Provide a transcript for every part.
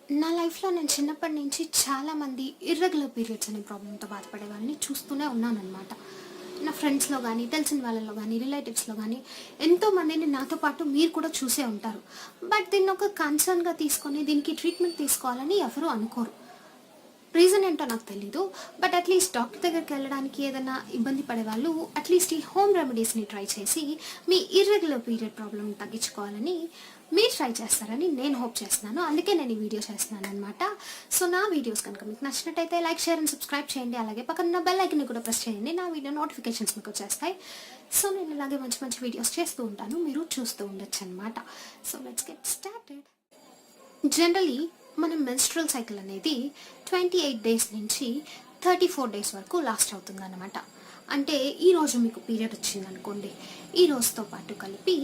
నా లైఫ్‌లో నేను చిన్నప్పటి నుంచి చాలామంది ఇర్రెగ్యులర్ పీరియడ్స్ అనే ప్రాబ్లమ్‌తో బాధపడే వాళ్ళని చూస్తూనే ఉన్నాననమాట. నా ఫ్రెండ్స్‌లో గానీ, తెలిసిన వాళ్ళలో గానీ, రిలేటివ్స్‌లో గానీ ఎంతోమందిని నాతో పాటు మీరు కూడా చూసే ఉంటారు. బట్ దీన్నొక కన్సర్న్‌గా తీసుకొని దీనికి ట్రీట్మెంట్ తీసుకోవాలని ఎవరు అనుకోరు. రీజన్ ఏంటో నాకు తెలీదు. బట్ అట్లీస్ట్ డాక్టర్ దగ్గరికి వెళ్ళడానికి ఏదైనా ఇబ్బంది పడేవాళ్ళు అట్లీస్ట్ ఈ హోమ్ రెమెడీస్ని ట్రై చేసి మీ ఇర్రెగ్యులర్ పీరియడ్ ప్రాబ్లమ్ తగ్గించుకోవాలని మీరు ట్రై చేస్తారని నేను హోప్ చేస్తున్నాను. అందుకే నేను ఈ వీడియో చేస్తున్నాను అనమాట. సో నా వీడియోస్ కనుక మీకు నచ్చినట్టయితే లైక్, షేర్ అండ్ సబ్స్క్రైబ్ చేయండి. అలాగే పక్కన బెల్ ఐకన్ని కూడా ప్రెస్ చేయండి. నా వీడియో నోటిఫికేషన్స్ మీకు వచ్చేస్తాయి. సో నేను ఇలాగే మంచి మంచి వీడియోస్ చేస్తూ ఉంటాను, మీరు చూస్తూ ఉండొచ్చు అనమాట. So let's get started. Generally మనం మెన్స్ట్రల్ సైకిల్ అనేది 28 డేస్ నుంచి 34 డేస్ వరకు లాస్ట్ అవుతుందన్నమాట. అంటే ఈరోజు మీకు పీరియడ్ వచ్చిందనుకోండి, ఈ రోజుతో పాటు కలిపి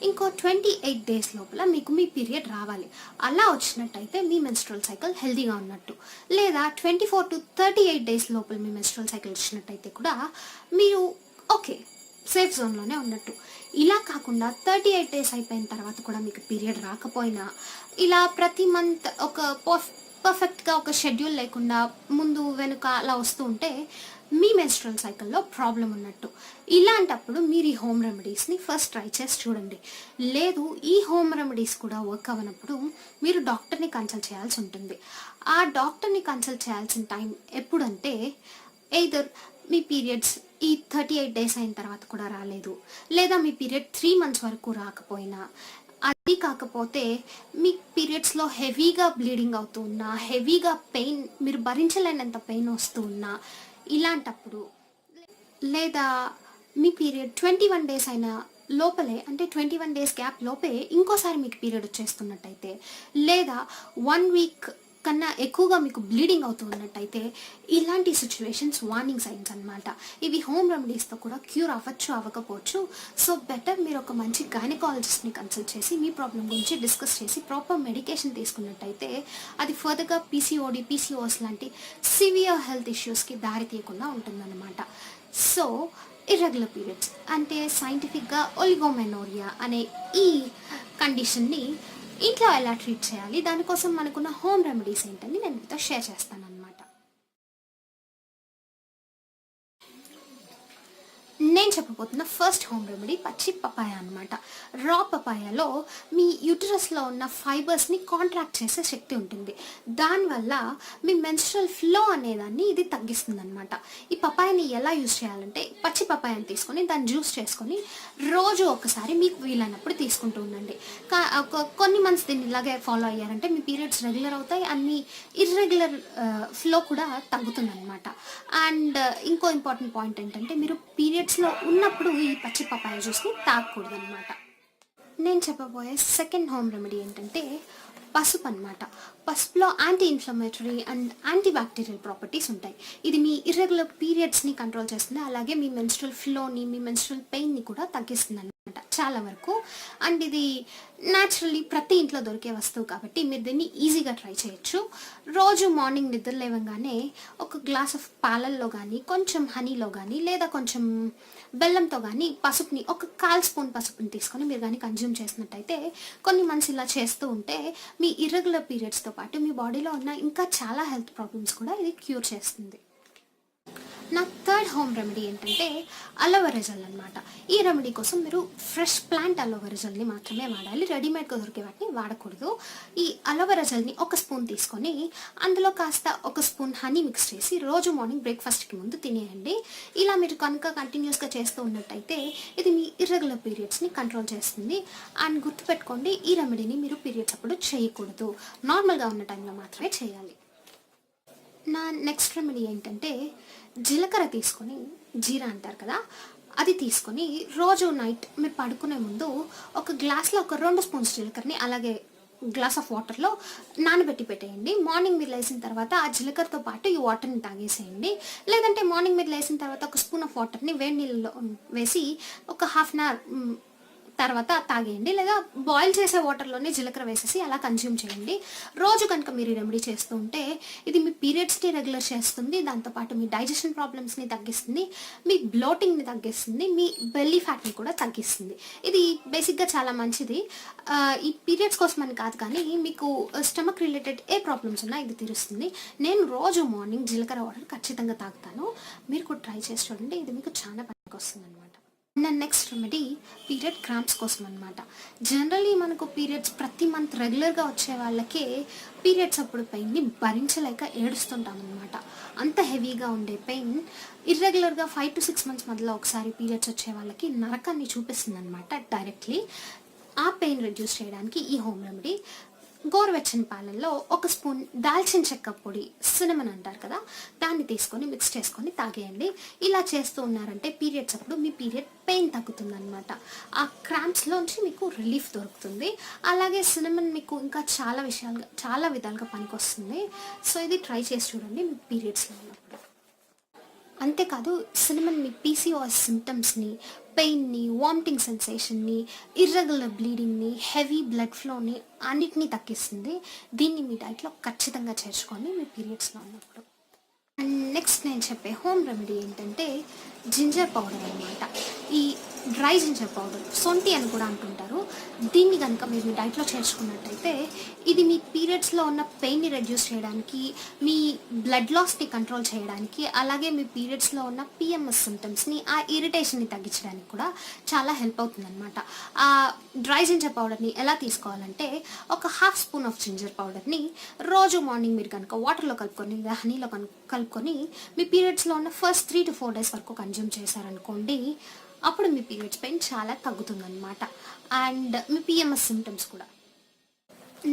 ఇంకో 28 డేస్ లోపల మీకు మీ పీరియడ్ రావాలి. అలా వచ్చినట్టయితే మీ మెన్స్ట్రల్ సైకిల్ హెల్తీగా ఉన్నట్టు. లేదా 24 to 38 డేస్ లోపల మీ మెన్స్ట్రల్ సైకిల్ వచ్చినట్టయితే కూడా మీరు ఓకే, సేఫ్ జోన్లోనే ఉన్నట్టు. ఇలా కాకుండా 38 డేస్ అయిపోయిన తర్వాత కూడా మీకు పీరియడ్ రాకపోయినా, ఇలా ప్రతి మంత్ ఒక పర్ఫెక్ట్గా ఒక షెడ్యూల్ లేకుండా ముందు వెనుక అలా వస్తూ ఉంటే మీ మెన్స్ట్రల్ సైకిల్లో ప్రాబ్లం ఉన్నట్టు. ఇలాంటప్పుడు మీరు ఈ హోమ్ రెమెడీస్ని ఫస్ట్ ట్రై చేసి చూడండి. లేదు ఈ హోమ్ రెమెడీస్ కూడా వర్క్ అవ్వనప్పుడు మీరు డాక్టర్ని కన్సల్ట్ చేయాల్సి ఉంటుంది. ఆ డాక్టర్ని కన్సల్ట్ చేయాల్సిన టైం ఎప్పుడంటే, ఎయిదర్ మీ పీరియడ్స్ ఈ 38 డేస్ అయిన తర్వాత కూడా రాలేదు, లేదా మీ పీరియడ్ 3 months వరకు రాకపోయినా, అది కాకపోతే మీ పీరియడ్స్లో హెవీగా బ్లీడింగ్ అవుతూ ఉన్నా, హెవీగా పెయిన్, మీరు భరించలేనంత పెయిన్ వస్తూ ఉన్నా, ఇలాంటప్పుడు, లేదా మీ పీరియడ్ 21 డేస్ అయిన లోపలే, అంటే 21 డేస్ గ్యాప్ లోపే ఇంకోసారి మీకు పీరియడ్ వచ్చేస్తున్నట్టయితే, లేదా 1 week కన్నా ఎక్కువగా మీకు బ్లీడింగ్ అవుతూ ఉన్నట్టయితే, ఇలాంటి సిచ్యువేషన్స్ వార్నింగ్ సైన్స్ అనమాట. ఇవి హోమ్ రెమెడీస్తో కూడా క్యూర్ అవ్వచ్చు, అవ్వకపోవచ్చు. సో బెటర్ మీరు ఒక మంచి గైనకాలజిస్ట్ని కన్సల్ట్ చేసి మీ ప్రాబ్లం గురించి డిస్కస్ చేసి ప్రాపర్ మెడికేషన్ తీసుకున్నట్టయితే అది ఫర్దర్గా పీసీఓడి, పీసీఓఎస్ లాంటి సివియర్ హెల్త్ ఇష్యూస్కి దారి తీయకుండా ఉంటుందన్నమాట. సో ఇర్రెగ్యులర్ పీరియడ్స్ అంటే సైంటిఫిక్గా ఒలిగోమెనోరియా అనే ఈ కండిషన్ని ఇంట్లో ఎలా ట్రీట్ చేయాలి, దానికోసం మనకున్న హోమ్ రెమెడీస్ ఏంటని నేను మీతో షేర్ చేస్తాను అనమాట. నేను చెప్పబోతున్న ఫస్ట్ హోమ్ రెమెడీ పచ్చి పపాయ అనమాట. రా పపాయలో మీ యూటరస్లో ఉన్న ఫైబర్స్ని కాంట్రాక్ట్ చేసే శక్తి ఉంటుంది. దానివల్ల మీ మెన్స్ట్రల్ ఫ్లో అనేదాన్ని ఇది తగ్గిస్తుంది అనమాట. ఈ పపాయని ఎలా యూజ్ చేయాలంటే, పచ్చి పపాయని తీసుకొని దాన్ని జ్యూస్ చేసుకొని రోజు ఒకసారి మీకు వీలైనప్పుడు తీసుకుంటూ ఉండండి. కొన్ని మంత్స్ దీన్ని ఇలాగే ఫాలో అయ్యారంటే మీ పీరియడ్స్ రెగ్యులర్ అవుతాయి, అన్ని ఇర్రెగ్యులర్ ఫ్లో కూడా తగ్గుతుంది అనమాట. అండ్ ఇంకో ఇంపార్టెంట్ పాయింట్ ఏంటంటే, మీరు పీరియడ్స్లో ఉన్నప్పుడు ఈ పచ్చి పపాయ జ్యూస్ని తాగకూడదు అనమాట. నేను చెప్పబోయే సెకండ్ హోమ్ రెమెడీ ఏంటంటే పసుపు అనమాట. పసుపులో anti inflammatory and anti bacterial properties ఉంటాయి. ఇది మీ ఇర్రెగ్యులర్ పీరియడ్స్ని కంట్రోల్ చేస్తుంది, అలాగే మీ మెన్స్ట్రల్ ఫ్లోని, మీ మెన్స్ట్రల్ పెయిన్ని కూడా తగ్గిస్తుంది అనమాట చాలా వరకు. అండ్ ఇది న్యాచురల్లీ ప్రతి ఇంట్లో దొరికే వస్తువు కాబట్టి మీరు దీన్ని ఈజీగా ట్రై చేయొచ్చు. రోజు మార్నింగ్ నిద్ర లేవగానే ఒక గ్లాస్ ఆఫ్ పాలల్లో కానీ, కొంచెం హనీలో కానీ, లేదా కొంచెం బెల్లంతో కానీ పసుపుని, ఒక 1/4 స్పూన్ పసుపుని తీసుకొని మీరు కానీ కన్జ్యూమ్ చేసినట్టయితే, కొన్ని మంత్స్ ఇలా చేస్తూ ఉంటే మీ ఇర్రెగ్యులర్ పీరియడ్స్తో పాటు మీ బాడీలో ఉన్న ఇంకా చాలా హెల్త్ ప్రాబ్లమ్స్ కూడా ఇది క్యూర్ చేస్తుంది. నా థర్డ్ హోమ్ రెమెడీ ఏంటంటే అలోవెరా జెల్ అనమాట. ఈ రెమెడీ కోసం మీరు ఫ్రెష్ ప్లాంట్ అలోవెరా జెల్ని మాత్రమే వాడాలి, రెడీమేడ్గా దొరికే వాటిని వాడకూడదు. ఈ అలోవెరా జెల్ని 1 స్పూన్ తీసుకొని అందులో కాస్త 1 స్పూన్ హనీ మిక్స్ చేసి రోజు మార్నింగ్ బ్రేక్ఫాస్ట్కి ముందు తినేయండి. ఇలా మీరు కనుక కంటిన్యూస్గా చేస్తూ ఉన్నట్టయితే ఇది మీ ఇర్రెగ్యులర్ పీరియడ్స్ని కంట్రోల్ చేస్తుంది. అండ్ గుర్తుపెట్టుకోండి, ఈ రెమెడీని మీరు పీరియడ్స్ అప్పుడు చేయకూడదు, నార్మల్గా ఉన్న టైంలో మాత్రమే చేయాలి. నా నెక్స్ట్ రెమెడీ ఏంటంటే జీలకర్ర తీసుకొని, జీరా అంటారు కదా, అది తీసుకొని రోజు నైట్ మీరు పడుకునే ముందు ఒక గ్లాస్లో ఒక 2 స్పూన్స్ జీలకర్రని అలాగే గ్లాస్ ఆఫ్ వాటర్లో నానబెట్టి పెట్టేయండి. మార్నింగ్ మీరు లేచిన తర్వాత ఆ జీలకర్రతో పాటు ఈ వాటర్ని తాగేసేయండి. లేదంటే మార్నింగ్ మీరు లేచిన తర్వాత 1 స్పూన్ ఆఫ్ వాటర్ని వేడి నీళ్ళలో వేసి ఒక 1/2 hour తర్వాత తాగేయండి, లేదా బాయిల్ చేసే వాటర్లోనే జీలకర్ర వేసేసి అలా కన్జ్యూమ్ చేయండి. రోజు కనుక మీరు ఈ రెమెడీ చేస్తూ ఉంటే ఇది మీ పీరియడ్స్ని రెగ్యులర్ చేస్తుంది, దాంతోపాటు మీ డైజెషన్ ప్రాబ్లమ్స్ని తగ్గిస్తుంది, మీ బ్లోటింగ్ని తగ్గిస్తుంది, మీ బెల్లీ ఫ్యాట్ని కూడా తగ్గిస్తుంది. ఇది బేసిక్గా చాలా మంచిది. ఈ పీరియడ్స్ కోసం అని కాదు, కానీ మీకు స్టమక్ రిలేటెడ్ ఏ ప్రాబ్లమ్స్ ఉన్నా ఇది తీరుస్తుంది. నేను రోజు మార్నింగ్ జీలకర్ర వాటర్ ఖచ్చితంగా తాగుతాను, మీరు కూడా ట్రై చేసి చూడండి, ఇది మీకు చాలా పనికి వస్తుంది అనమాట. నెక్స్ట్ రెమెడీ పీరియడ్ క్రాంప్స్ కోసం అనమాట. జనరలీ మనకు పీరియడ్స్ ప్రతి మంత్ రెగ్యులర్గా వచ్చే వాళ్ళకే పీరియడ్స్ అప్పుడు పెయిన్ని భరించలేక ఏడుస్తుంటాం అనమాట. అంత హెవీగా ఉండే పెయిన్ ఇర్రెగ్యులర్గా 5 to 6 months మధ్యలో ఒకసారి పీరియడ్స్ వచ్చే వాళ్ళకి నరకాన్ని చూపిస్తుంది అనమాట డైరెక్ట్లీ. ఆ పెయిన్ రెడ్యూస్ చేయడానికి ఈ హోమ్ రెమెడీ గోరువెచ్చని పాలల్లో 1 స్పూన్ దాల్చిన చెక్క పొడి, సినమన్ అంటారు కదా, దాన్ని తీసుకొని మిక్స్ చేసుకొని తాగేయండి. ఇలా చేస్తూ ఉన్నారంటే పీరియడ్స్ అప్పుడు మీ పీరియడ్ పెయిన్ తగ్గుతుంది అనమాట. ఆ క్రాంప్స్లోంచి మీకు రిలీఫ్ దొరుకుతుంది. అలాగే సినమన్ మీకు ఇంకా చాలా విధాలుగా పనికొస్తుంది. సో ఇది ట్రై చేసి చూడండి మీ పీరియడ్స్లో ఉన్నప్పుడు. అంతేకాదు సినమన్ మీ పీసీఓఎస్ సిమ్టమ్స్ని, పెయిన్ని, వామిటింగ్ సెన్సేషన్ని, ఇర్రెగ్యులర్ బ్లీడింగ్ని, హెవీ బ్లడ్ ఫ్లోని అన్నిటినీ తగ్గిస్తుంది. దీన్ని మీ డైట్లో ఖచ్చితంగా చేర్చుకోండి మీ పీరియడ్స్లో ఉన్నప్పుడు. అండ్ నెక్స్ట్ నేను చెప్పే హోమ్ రెమెడీ ఏంటంటే జింజర్ పౌడర్ అనమాట. ఈ డ్రై జింజర్ పౌడర్, సొంటి అని కూడా అంటుంటారు. దీన్ని కనుక మీరు మీ డైట్లో చేర్చుకున్నట్టయితే ఇది మీ పీరియడ్స్లో ఉన్న పెయిన్ని రెడ్యూస్ చేయడానికి, మీ బ్లడ్ లాస్ని కంట్రోల్ చేయడానికి, అలాగే మీ పీరియడ్స్లో ఉన్న పిఎంఎస్ సిమ్టమ్స్ని, ఆ ఇరిటేషన్ని తగ్గించడానికి కూడా చాలా హెల్ప్ అవుతుంది అనమాట. ఆ డ్రై జింజర్ పౌడర్ని ఎలా తీసుకోవాలంటే 1/2 స్పూన్ ఆఫ్ జింజర్ పౌడర్ని రోజు మార్నింగ్ మీరు కనుక వాటర్లో కలుపుకొని లేదా హనీలో కలుపుకొని మీ పీరియడ్స్లో ఉన్న ఫస్ట్ 3 to 4 days వరకు కన్జ్యూమ్ చేశారనుకోండి, అప్పుడు మీ పీరియడ్స్ పెయిన్ చాలా తగ్గుతుందన్నమాట. అండ్ మీ పిఎంఎస్ సిమ్టమ్స్ కూడా.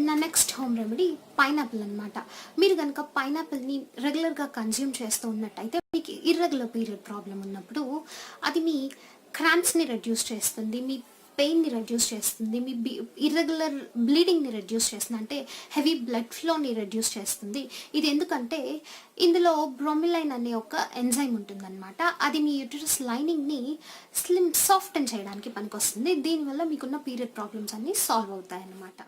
నా నెక్స్ట్ హోమ్ రెమెడీ పైనాపిల్ అనమాట. మీరు కనుక పైనాపిల్ని రెగ్యులర్గా కన్జ్యూమ్ చేస్తూ ఉన్నట్టయితే మీకు ఇర్రెగ్యులర్ పీరియడ్ ప్రాబ్లం ఉన్నప్పుడు అది మీ క్రాంప్స్ని రెడ్యూస్ చేస్తుంది, మీ పెయిన్ని రెడ్యూస్ చేస్తుంది, మీ ఇర్రెగ్యులర్ బ్లీడింగ్ని రెడ్యూస్ చేస్తుంది, అంటే హెవీ బ్లడ్ ఫ్లోని రెడ్యూస్ చేస్తుంది. ఇది ఎందుకంటే ఇందులో బ్రోమిలైన్ అనే ఒక ఎంజైమ్ ఉంటుందన్నమాట. అది మీ యూటరస్ లైనింగ్ని సాఫ్టన్ చేయడానికి పనికొస్తుంది. దీనివల్ల మీకున్న పీరియడ్ ప్రాబ్లమ్స్ అన్నీ సాల్వ్ అవుతాయి అన్నమాట.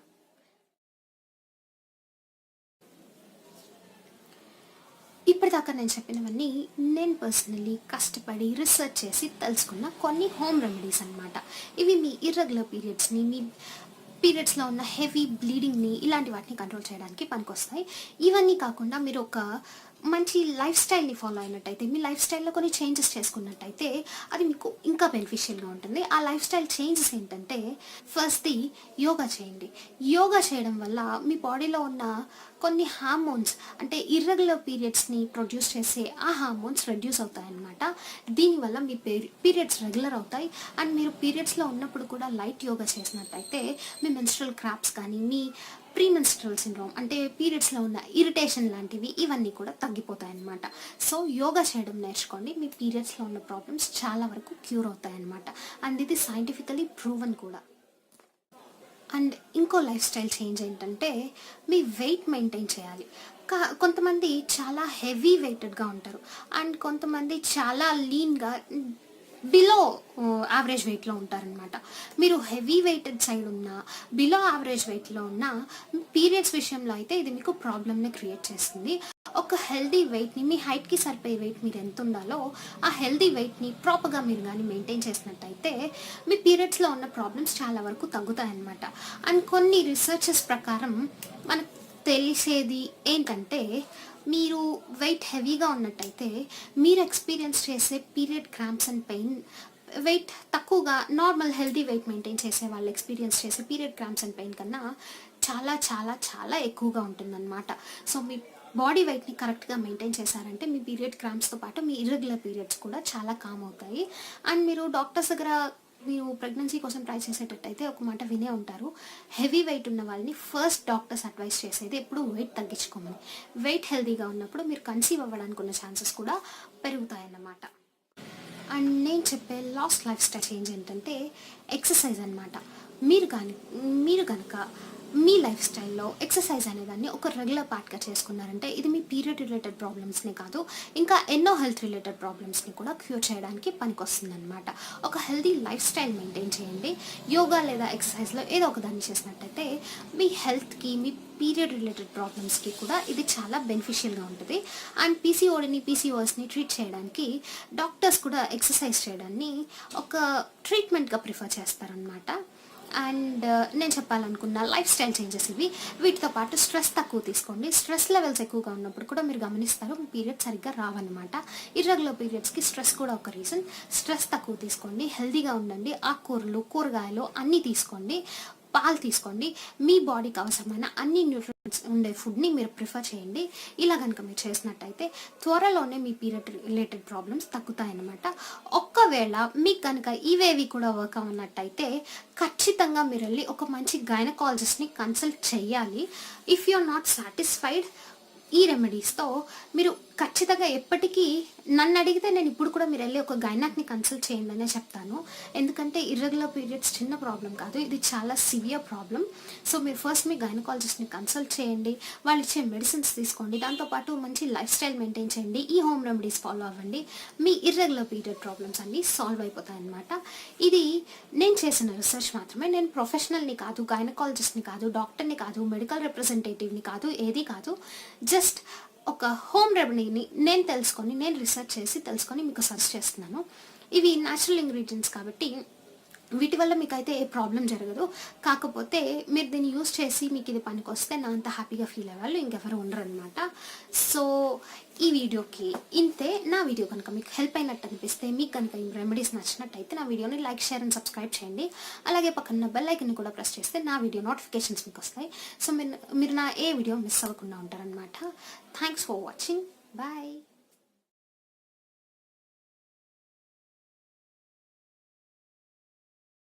ఇప్పటిదాకా నేను చెప్పినవన్నీ నేను పర్సనలీ కష్టపడి రీసెర్చ్ చేసి తెలుసుకున్న కొన్ని హోమ్ రెమెడీస్ అనమాట. ఇవి మీ ఇర్రెగ్యులర్ పీరియడ్స్ని, మీ పీరియడ్స్లో ఉన్న హెవీ బ్లీడింగ్ని, ఇలాంటి వాటిని కంట్రోల్ చేయడానికి పనికొస్తాయి. ఇవన్నీ కాకుండా మీరు ఒక మంచి లైఫ్ స్టైల్ని ఫాలో అయినట్టయితే, మీ లైఫ్ స్టైల్లో కొన్ని చేంజెస్ చేసుకున్నట్టయితే అది మీకు ఇంకా బెనిఫిషియల్గా ఉంటుంది. ఆ లైఫ్ స్టైల్ చేంజెస్ ఏంటంటే, ఫస్ట్ది యోగా చేయండి. యోగా చేయడం వల్ల మీ బాడీలో ఉన్న కొన్ని హార్మోన్స్, అంటే ఇర్రెగ్యులర్ పీరియడ్స్ని ప్రొడ్యూస్ చేసే ఆ హార్మోన్స్ రెడ్యూస్ అవుతాయన్నమాట. దీనివల్ల మీ పీరియడ్స్ రెగ్యులర్ అవుతాయి. అండ్ మీరు పీరియడ్స్లో ఉన్నప్పుడు కూడా లైట్ యోగా చేసినట్టయితే మీ మెన్స్ట్రల్ క్రాంప్స్ కానీ, మీ ప్రీమెన్స్ట్రల్ సిండ్రోమ్ అంటే పీరియడ్స్లో ఉన్న ఇరిటేషన్ లాంటివి ఇవన్నీ కూడా తగ్గిపోతాయి అన్నమాట. సో యోగా చేయడం నేర్చుకోండి, మీ పీరియడ్స్లో ఉన్న ప్రాబ్లమ్స్ చాలా వరకు క్యూర్ అవుతాయి అన్నమాట. అండ్ ఇది సైంటిఫికలీ ప్రూవన్ కూడా. అండ్ ఇంకో లైఫ్ స్టైల్ చేంజ్ ఏంటంటే మీ వెయిట్ మెయింటైన్ చేయాలి. కొంతమంది చాలా హెవీ వెయిటెడ్గా ఉంటారు, అండ్ కొంతమంది చాలా లీన్గా బిలో యావరేజ్ వెయిట్లో ఉంటారనమాట. మీరు హెవీ వెయిటెడ్ సైడ్ ఉన్నా, బిలో యావరేజ్ వెయిట్లో ఉన్నా, పీరియడ్స్ విషయంలో అయితే ఇది మీకు ప్రాబ్లమ్ని క్రియేట్ చేస్తుంది. ఒక హెల్దీ వెయిట్ని, మీ హైట్కి సరిపోయే వెయిట్ మీరు ఎంత ఉండాలో ఆ హెల్దీ వెయిట్ని ప్రాపర్గా మీరు కానీ మెయింటైన్ చేసినట్టయితే మీ పీరియడ్స్లో ఉన్న ప్రాబ్లమ్స్ చాలా వరకు తగ్గుతాయన్నమాట. అండ్ కొన్ని రీసెర్చెస్ ప్రకారం మనకు తెలిసేది ఏంటంటే, మీరు వెయిట్ హెవీగా ఉన్నట్టయితే మీరు ఎక్స్పీరియన్స్ చేసే period cramps and pain weight తక్కువగా నార్మల్ హెల్దీ వెయిట్ మెయింటైన్ చేసే వాళ్ళు ఎక్స్పీరియన్స్ చేసే పీరియడ్ క్రాంప్స్ అండ్ పెయిన్ కన్నా చాలా చాలా చాలా ఎక్కువగా ఉంటుందన్నమాట. సో మీ బాడీ వెయిట్ని కరెక్ట్గా మెయింటైన్ చేశారంటే మీ పీరియడ్ క్రాంప్స్తో పాటు మీ ఇర్రెగ్యులర్ పీరియడ్స్ కూడా చాలా కామ్ అవుతాయి. అండ్ మీరు డాక్టర్స్ దగ్గర మీరు ప్రెగ్నెన్సీ కోసం ట్రై చేసేటట్టయితే ఒక మాట వినే ఉంటారు, హెవీ వెయిట్ ఉన్న వాళ్ళని ఫస్ట్ డాక్టర్స్ అడ్వైస్ చేసేది ఎప్పుడు వెయిట్ తగ్గించుకోమని. వెయిట్ హెల్దీగా ఉన్నప్పుడు మీరు కన్సీవ్ అవ్వడానికి ఉన్న ఛాన్సెస్ కూడా పెరుగుతాయన్నమాట. అండ్ నేను చెప్పే లాస్ట్ లైఫ్ స్టైల్ చేంజ్ ఏంటంటే ఎక్సర్సైజ్ అనమాట. మీరు కనుక మీ లైఫ్ స్టైల్లో ఎక్సర్సైజ్ అనేదాన్ని ఒక రెగ్యులర్ పార్ట్గా చేసుకున్నారంటే ఇది మీ పీరియడ్ రిలేటెడ్ ప్రాబ్లమ్స్ని కాదు, ఇంకా ఎన్నో హెల్త్ రిలేటెడ్ ప్రాబ్లమ్స్ని కూడా క్యూర్ చేయడానికి పనికొస్తుంది అనమాట. ఒక హెల్తీ లైఫ్ స్టైల్ మెయింటైన్ చేయండి. యోగా లేదా ఎక్సర్సైజ్లో ఏదో ఒక దాన్ని చేసినట్టయితే మీ హెల్త్కి, మీ పీరియడ్ రిలేటెడ్ ప్రాబ్లమ్స్కి కూడా ఇది చాలా బెనిఫిషియల్గా ఉంటుంది. అండ్ పీసీఓఎస్ని ట్రీట్ చేయడానికి డాక్టర్స్ కూడా ఎక్సర్సైజ్ చేయడాన్ని ఒక ట్రీట్మెంట్గా ప్రిఫర్ చేస్తారనమాట. అండ్ నేను చెప్పాలనుకున్న లైఫ్ స్టైల్ చేంజెస్ ఇవి. వీటితో పాటు స్ట్రెస్ తక్కువ తీసుకోండి. స్ట్రెస్ లెవెల్స్ ఎక్కువగా ఉన్నప్పుడు కూడా మీరు గమనిస్తారు మీ పీరియడ్ సరిగ్గా రావన్నమాట. ఇర్రెగ్యులర్ పీరియడ్స్కి స్ట్రెస్ కూడా ఒక రీజన్. స్ట్రెస్ తక్కువ తీసుకోండి, హెల్తీగా ఉండండి, ఆకుకూరలు, కూరగాయలు అన్నీ తీసుకోండి, పాలు తీసుకోండి. మీ బాడీకి అవసరమైన అన్ని న్యూట్రియంట్స్ ఉండే ఫుడ్ని మీరు ప్రిఫర్ చేయండి. ఇలా కనుక మీరు చేసినట్టయితే త్వరలోనే మీ పీరియడ్ రిలేటెడ్ ప్రాబ్లమ్స్ తగ్గుతాయన్నమాట. ఒక్కవేళ మీకు కనుక ఇవేవి కూడా వర్క్ అవ్వనట్టయితే ఖచ్చితంగా మీరు వెళ్ళి ఒక మంచి గైనకాలజిస్ట్ని కన్సల్ట్ చేయాలి. If you are not satisfied ఈ రెమెడీస్తో మీరు ఖచ్చితంగా ఎప్పటికీ నన్ను అడిగితే నేను ఇప్పుడు కూడా మీరు వెళ్ళి ఒక గైనాక్ని కన్సల్ట్ చేయండి అనే చెప్తాను. ఎందుకంటే ఇర్రెగ్యులర్ పీరియడ్స్ చిన్న ప్రాబ్లం కాదు, ఇది చాలా సివియర్ ప్రాబ్లం. సో మీరు ఫస్ట్ మీ గైనకాలజిస్ట్ని కన్సల్ట్ చేయండి, వాళ్ళు ఇచ్చే మెడిసిన్స్ తీసుకోండి, దాంతోపాటు మంచి లైఫ్ స్టైల్ మెయింటైన్ చేయండి, ఈ హోమ్ రెమెడీస్ ఫాలో అవ్వండి. మీ ఇర్రెగ్యులర్ పీరియడ్ ప్రాబ్లమ్స్ అన్నీ సాల్వ్ అయిపోతాయన్నమాట. ఇది నేను చేసిన రీసెర్చ్ మాత్రమే. నేను ప్రొఫెషనల్ని కాదు, గైనకాలజిస్ట్ని కాదు, డాక్టర్ని కాదు, మెడికల్ రిప్రజెంటేటివ్ని కాదు, ఏది కాదు. జస్ట్ ఒక హోమ్ రెమెడీని నేను రీసెర్చ్ చేసి తెలుసుకొని మీకు సజెస్ట్ చేస్తున్నాను. ఇవి న్యాచురల్ ఇంగ్రీడియంట్స్ కాబట్టి వీటి వల్ల మీకైతే ఏ ప్రాబ్లం జరగదు. కాకపోతే మీరు దీన్ని యూస్ చేసి మీకు ఇది పనికి వస్తే నా అంత హ్యాపీగా ఫీల్ అయ్యేవాళ్ళు ఇంకెవరు ఉండరు అనమాట. సో ఈ వీడియోకి ఇంతే. నా వీడియో కనుక మీకు హెల్ప్ అయినట్టు అనిపిస్తే, మీకు కనుక ఈ రెమెడీస్ నచ్చినట్టయితే నా వీడియోని లైక్, షేర్ అండ్ సబ్స్క్రైబ్ చేయండి. అలాగే పక్కన బెల్ ఐకన్ని కూడా ప్రెస్ చేస్తే నా వీడియో నోటిఫికేషన్స్ మీకు వస్తాయి. సో మీరు నా ఏ వీడియో మిస్ అవ్వకుండా ఉంటారనమాట. Thanks for watching. బాయ్.